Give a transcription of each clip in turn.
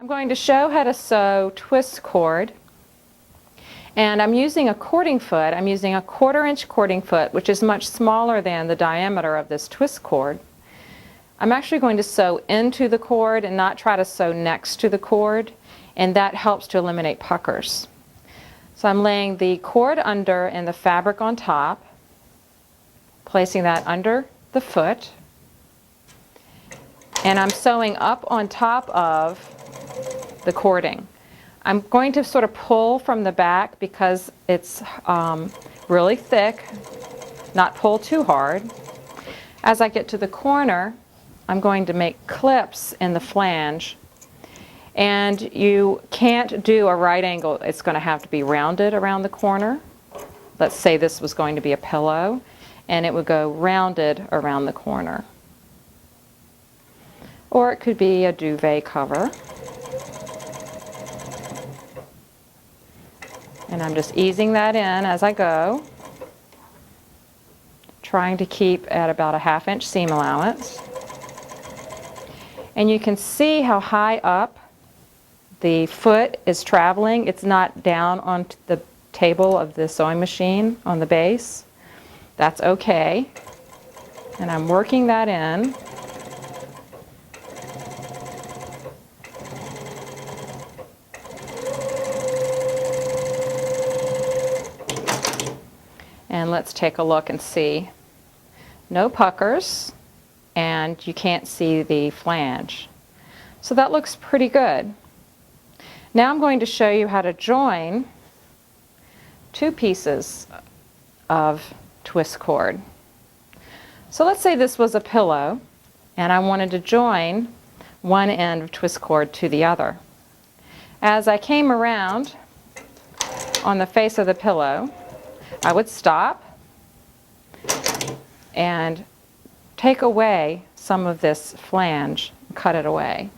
I'm going to show how to sew twist cord, and I'm using a cording foot. I'm using a 1/4 inch cording foot, which is much smaller than the diameter of this twist cord. I'm actually going to sew into the cord and not try to sew next to the cord, and that helps to eliminate puckers. So I'm laying the cord under and the fabric on top, placing that under the foot, and I'm sewing up on top of the cording. I'm going to sort of pull from the back because it's really thick, not pull too hard. As I get to the corner, I'm going to make clips in the flange, and you can't do a right angle. It's going to have to be rounded around the corner. Let's say this was going to be a pillow, and it would go rounded around the corner. Or it could be a duvet cover. And I'm just easing that in as I go, trying to keep at about a 1/2 inch seam allowance. And you can see how high up the foot is traveling. It's not down on the table of the sewing machine on the base. That's okay. And I'm working that in. And let's take a look and see. No puckers, and you can't see the flange. So that looks pretty good. Now I'm going to show you how to join two pieces of twist cord. So let's say this was a pillow, and I wanted to join one end of twist cord to the other. As I came around on the face of the pillow, I would stop and take away some of this flange and cut it away.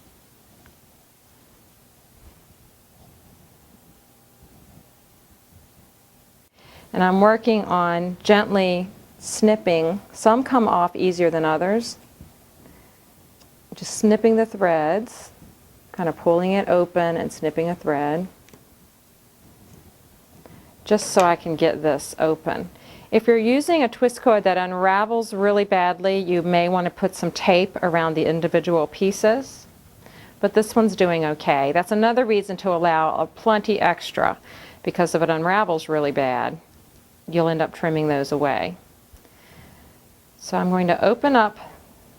And I'm working on gently snipping. Some come off easier than others. Just snipping the threads, kind of pulling it open and snipping a thread, just so I can get this open. If you're using a twist cord that unravels really badly, you may want to put some tape around the individual pieces, but this one's doing okay. That's another reason to allow a plenty extra, because if it unravels really bad, you'll end up trimming those away. So I'm going to open up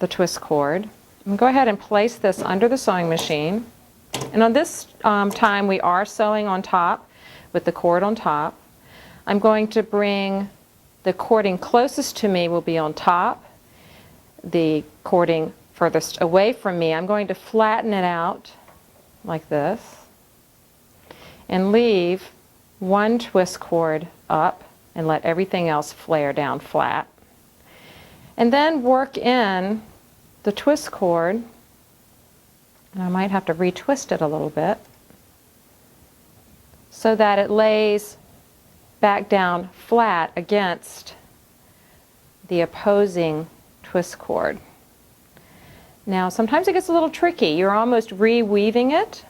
the twist cord. I'm going to go ahead and place this under the sewing machine, and on this time we are sewing on top with the cord on top. I'm going to bring the cording closest to me will be on top. The cording furthest away from me, I'm going to flatten it out like this and leave one twist cord up and let everything else flare down flat. And then work in the twist cord, and I might have to retwist it a little bit, so that it lays back down flat against the opposing twist cord. Now sometimes it gets a little tricky. You're almost reweaving it,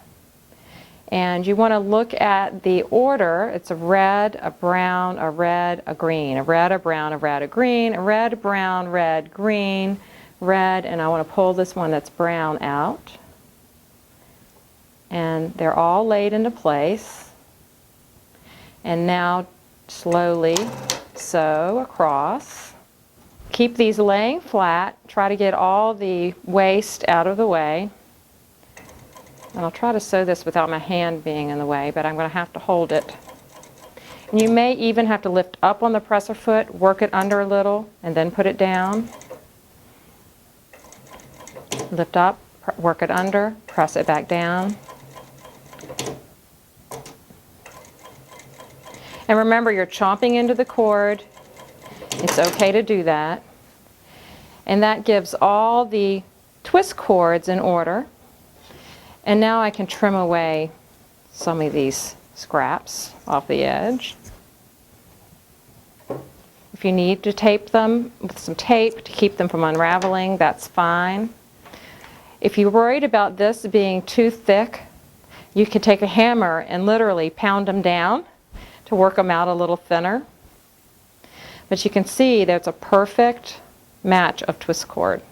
and you want to look at the order. It's a red, a brown, a red, a green, a red, a brown, a red, a green, a red, brown, red, green, red, and I want to pull this one that's brown out. And they're all laid into place. And now slowly sew across. Keep these laying flat. Try to get all the waste out of the way. And I'll try to sew this without my hand being in the way, but I'm going to have to hold it. And you may even have to lift up on the presser foot, work it under a little, and then put it down. Lift up, work it under, press it back down. And remember, you're chomping into the cord. It's okay to do that. And that gives all the twist cords in order. And now I can trim away some of these scraps off the edge. If you need to tape them with some tape to keep them from unraveling, that's fine. If you're worried about this being too thick You could take a hammer and literally pound them down to work them out a little thinner. But you can see there's a perfect match of twist cord.